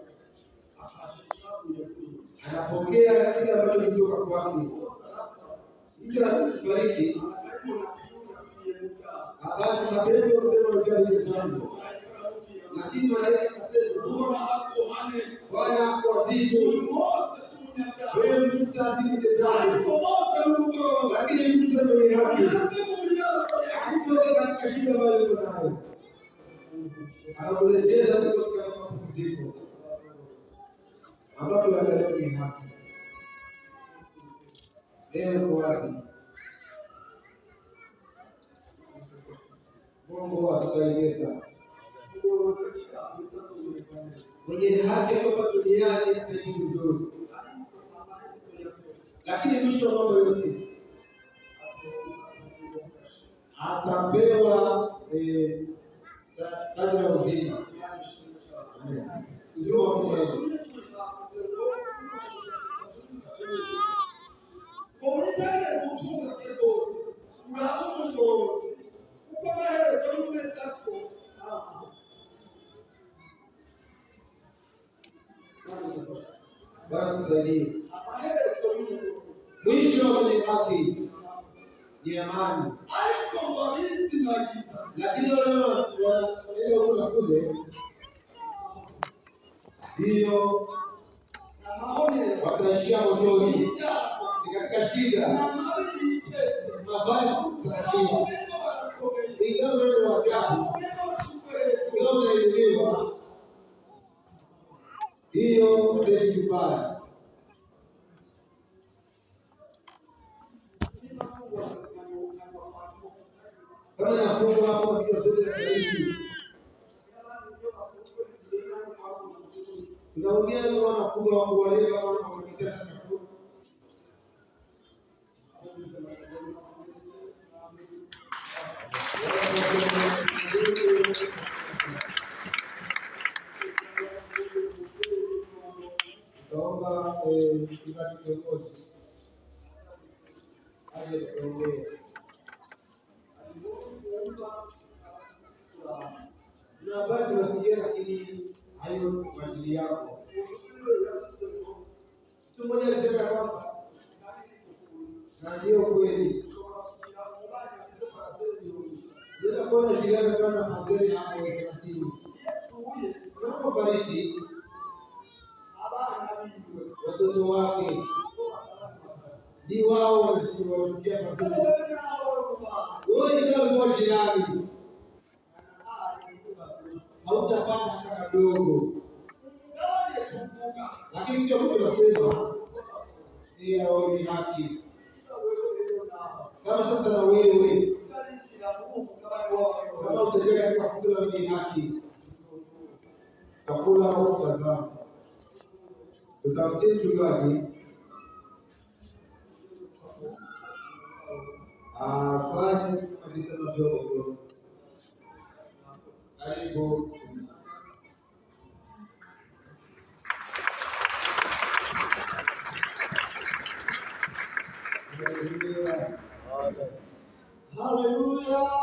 Speaker 1: anapokea kile ambacho kutoka kwake. Hicho anakubariki. Basi mapendo kusema ujali sana. Lakini malaika akasema, Bwana akuadhibu. Wewe mtazidi tena. Lakini mtu mwenye haki kutoka katika shida ambayo yuko nayo. Anakuletea kutoka katika mapumziko. Ambapo angalia ni haki. Leo kwa wapi? Mungu atusaidie sana. Mwenye haki hapa duniani ataishi vizuri. Lakini mwisho wa mambo yote atapewa taji la uzima. Ndio Mungu. Bwana tusaidie. Mwisho wa haki ni amani. Lakini wale kule ndio wataishia motoni katika shida mabaya tunashinda. Ingawa wewe wa ajabu, ingawa unaelewa hiyo utaishi vibaya. Kama nafunga hapo kwa zote hizi. Tunaongea kwa nafunga wangu wale kama wamekita chakula. Naomba kibali kiongozi. Aje tuongee. Na bado tunafikia lakini hayo kwa ajili yako. Mtu mmoja alisema kwamba na ndio kweli. Ndio kwa jirani kama mazuri hapo 30. Unapobariki watoto wake ni wao wanaofikia mazuri. Wewe ndio kwa jirani. Hautapata hata kidogo. Lakini mtu anasema sio ni haki. Kama sasa na wewe kama utajenga kwa kula ni haki. Takula au kutazama. Tutamtii mchungaji. Basi alisema ndio. Karibu. Hallelujah.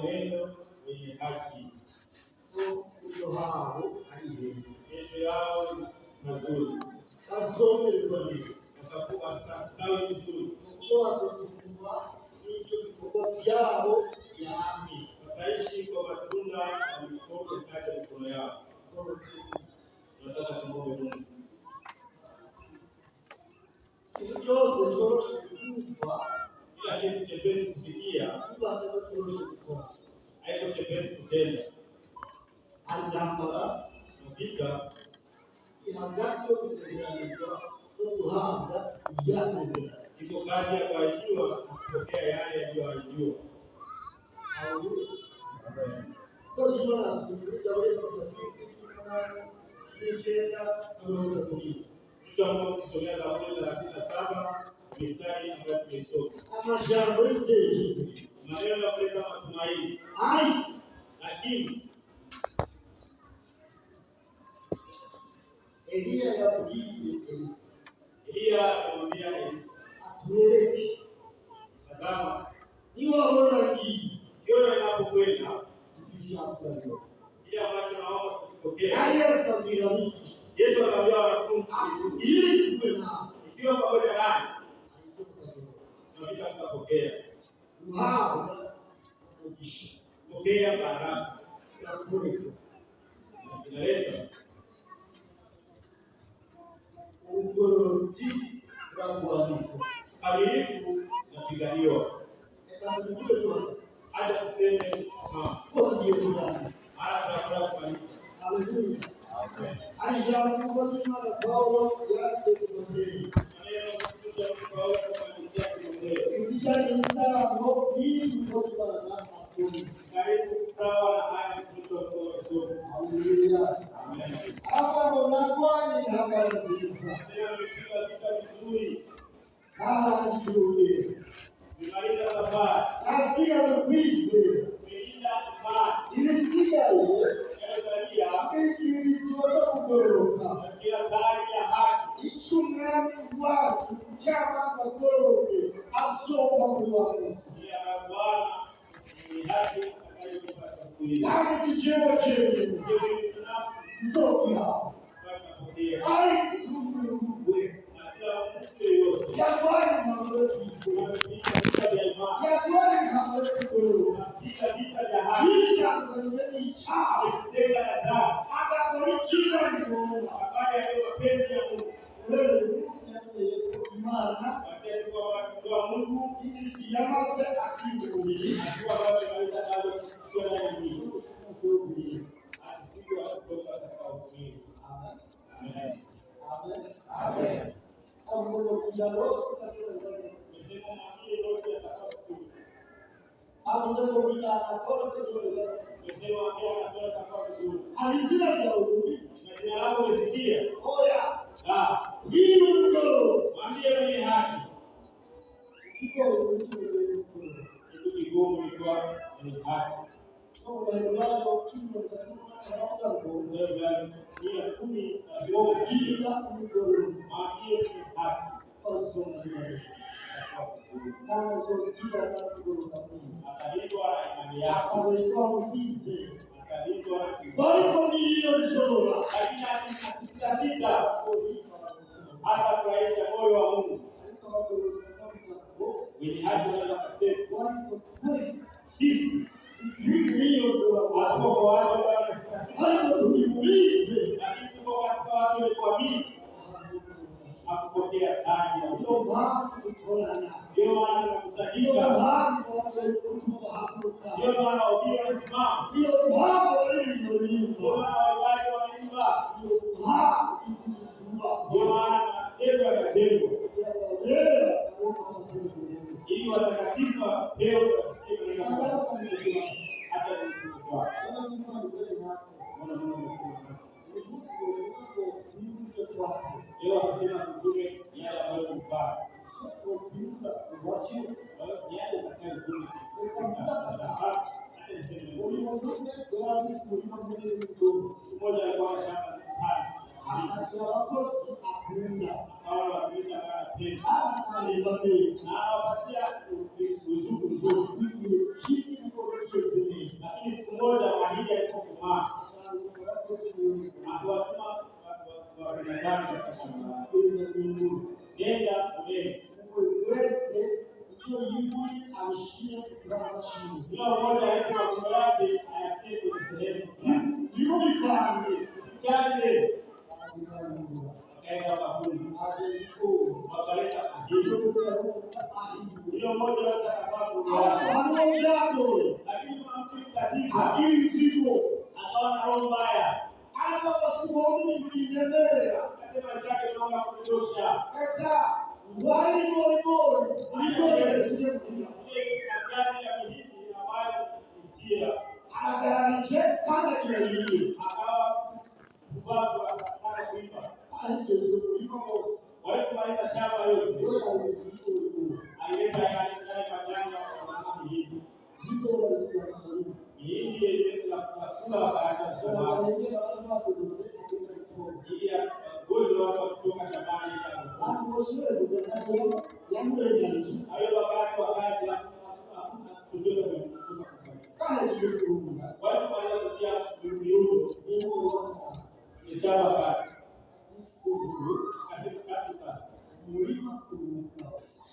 Speaker 1: Neno wenye haki ndio hao kesho yao mazuri. Asome kwani atakuwa sawa vizuri. Kwa kufungua hicho yao ya amani. Wataishi kwa matunda na mikono katika mikono yao. Tunataka kumwomba Mungu. Hicho kila kitu chepesi kusikia, haiko chepesi kutenda. Alambara kupika ihangavyo kutengenezwa guhabwa ibyakozwe.
Speaker 2: Iko kati ya kuahidiwa na kupokea yale yaliyoahidiwa.
Speaker 1: Kwa hiyo tunaweza
Speaker 2: kusomea Zaburi 37 mstari ambayo tumesoma. Maneno ya kuleta matumaini. Lakini
Speaker 1: Elia
Speaker 2: akamwambia Elisa, tazama,
Speaker 1: niwaona hii
Speaker 2: jioni inapokwenda kile ambacho naomba kukipokea. Yesu akamwambia wanafunzi, ikiwa pamoja naye tunaweza kupokea pokea baraka inaleta kamilifu na piganiwa. Hata tuseme hata kurahisha moyo wa Mungu. Wenye haki wanaweza kusema sisi hapo kwa watu tulimulize, lakini tuko katika watu walioamini na kupokea taji ya Mungu. Ndio maana tunakusanyika, ndio maana ubia unasimama, ndio maana wale wanaimba, ndio maana matendo yakatendwa ili watakatifu leo hata kwa leo tunasema kutume yale ambayo mpaka walipomaliza shamba yote alileta yale majani ya mahindi. Mahindi yalileta kula wakati shamba ili gozo watu kutoka shambani hayo wakati walipomaliza miundo shamba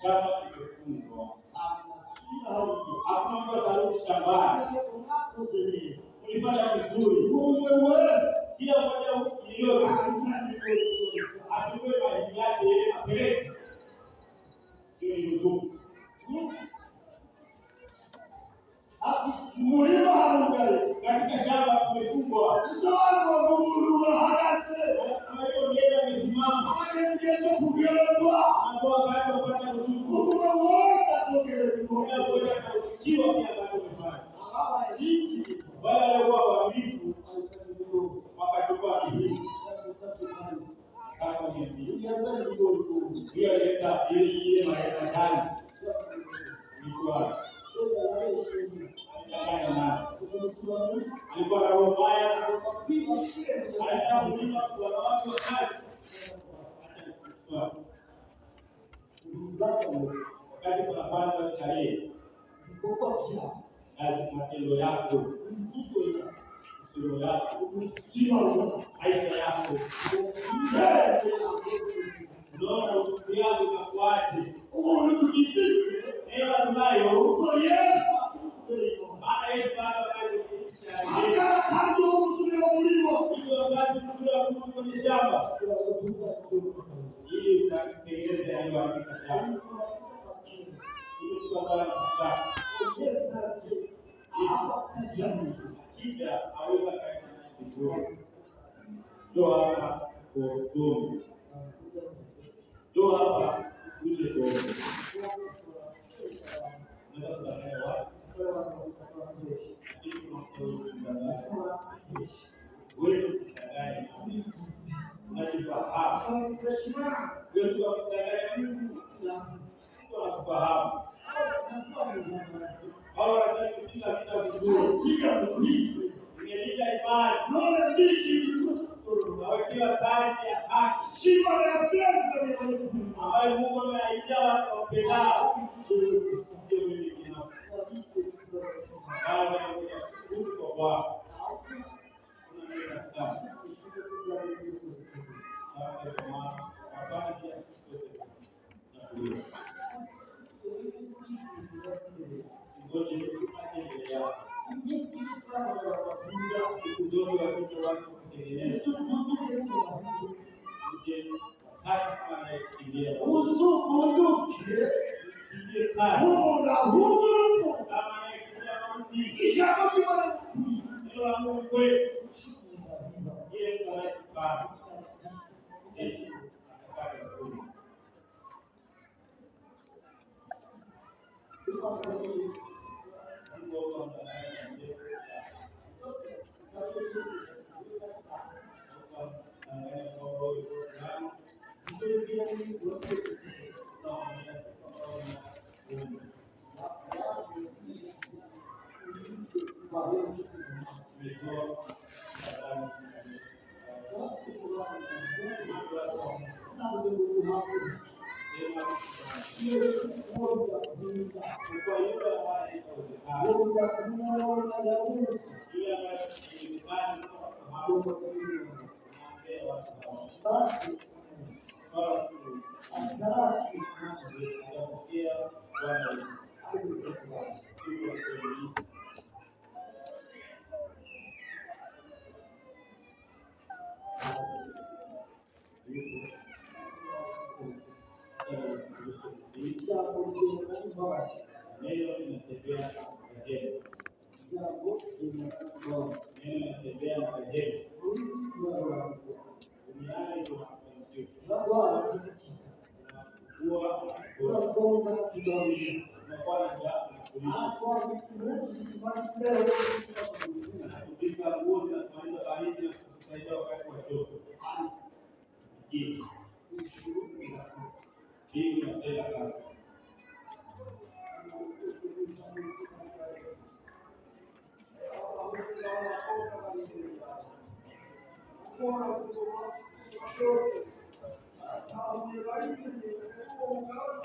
Speaker 2: shamba ikifungwa hakuna mtu atarudi shambani. Ulifanya vizuri, kila mmoja yeyote achukue mahindi yake apeleke. Hiyo ni ruzuku. Mlima haungale katika shamba kumefungwa hiyo ndiye amesimama anakuwa katika kupata ruzuku kiwa pia bado umefanya wale waliokuwa waaminifu wakachukua kihindi kama hiyo ileta ile majani ilikuwa alikuwa na roho mbaya, alitaka kulima kwa watu wa kazi. Wakati tunapanda tarehe, matendo yako, sio yako, maisha yako, unaona usiku yako itakuaje? Hewa tunayo maana Yesu kwenye shamba ili ukatengeneze yaliyoandika shamba akija aweza katika ndio hapa kuhudumu, ndio hapa uje kuhudumu.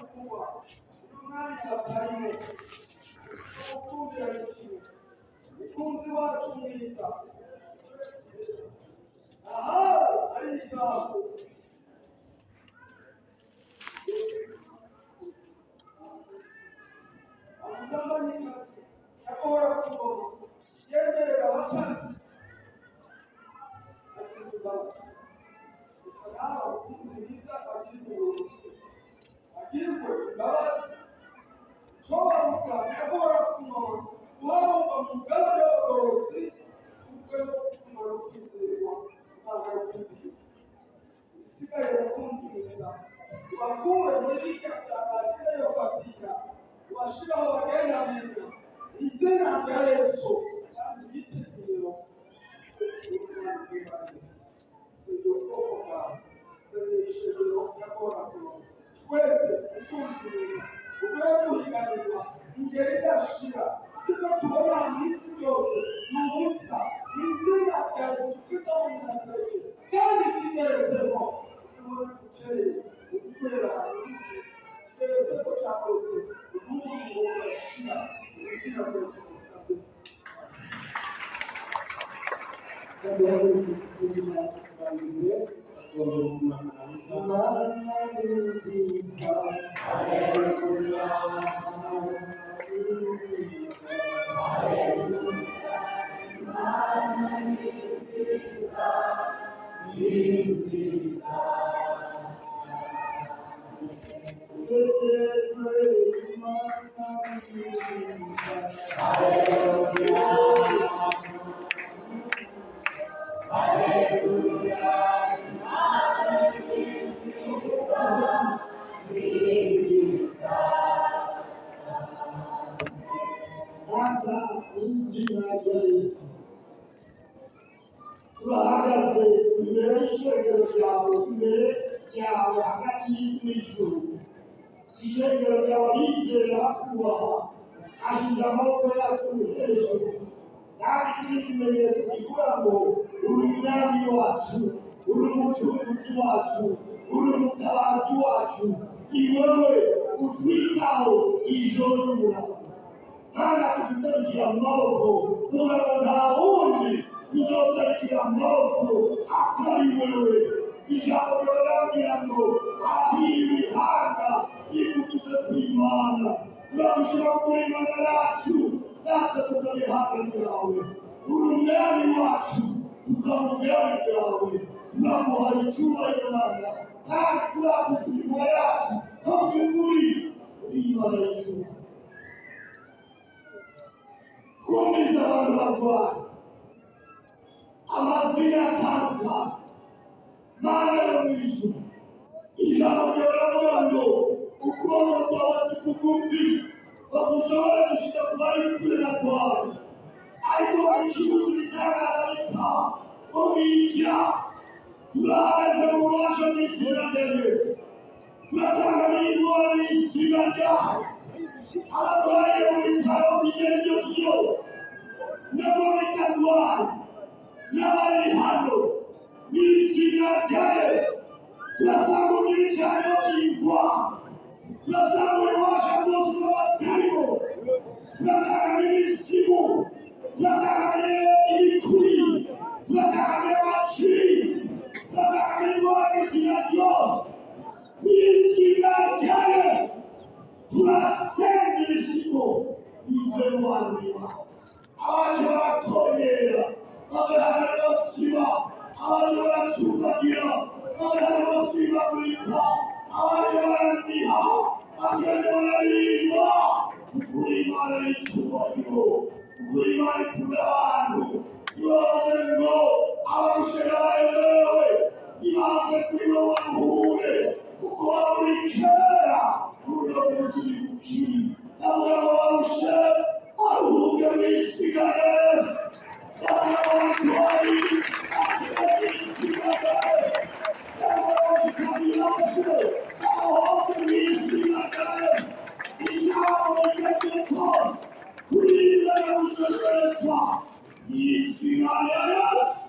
Speaker 1: kukuba umwanya batarimo ukundira ikintu umukunzi wacu mwiza aha ari ijambo amusanganyikazi yakora ku ngoma yemerera abatasi turahagaze imbere y'ishengero ryawe imbere yawe hagati y'isi n'ijuru ishengero ryawe rizera kubaha ashyize amaboko yacu hejuru kandi kiri ikimenyetso kivuga ngo uri umwami wacu uri umucunguzi wacu uri umutabazi wacu ni wowe utwitaho ijoro n'umurango kandi tugutarikira amaboko tuvuga ngo nta wundi tuzotarikira amaboko atari wewe ijambo rirambwira ngo akiri ibihanga ikutuze kw'Imana turabishyira kuri Imana yacu natwe tukabihanga byawe uri umwami wacu tukaba ubwami bwawe turamuha icyubahiro Imana kandi turakuza imirimo yacu no by'ukuri uri Imana y'icyubahiro kumvise abantu barwaye amazina atandukanye Mana yo mu ijuru ijambo riravuga ngo ukuboko kwawe si kugufi bagushobora gushyira ku bari kurera kwawe ariko ikibuga bitaraboneka ubijya turahagaze mu bubasha bw'izina rya Yesu turatanga n'indwara y'izina ryawe abarwaye mu bitaro by'ingendo byose nabo bitarwaye n'abari hano n'izina rya Yesu turasanga ubwicanyi bw'indwara turasanga ububasha bwose bw'abatarimo turasanga n'ibisimu turasanga n'ibikuri turasanga n'amacisi turasanga n'indwara y'izina ryose n'izina rya Yesu turasenga ibisimu bizwe n'uwanira abaje baratongera bagahana basiba abaje baracumbagira bagahana basibagurika abaje barandiha bagenda bararimba ukuri Imana y'icyubahiro ukuri Imana ikunda abantu ibaze ngo abarushera baremewe ibaze kuri bo baruhure kuko bari kera uno munsi ukiri ntabwo barushe aruhuke mw'izina rya Yesu ntabwo barwayi aruhuke mw'izina rya Yesu ntabwo barwaye aruhuke mw'izina rya Yesu ijambo ry'Imana kurinda no gutegereza mw'izina rya Yesu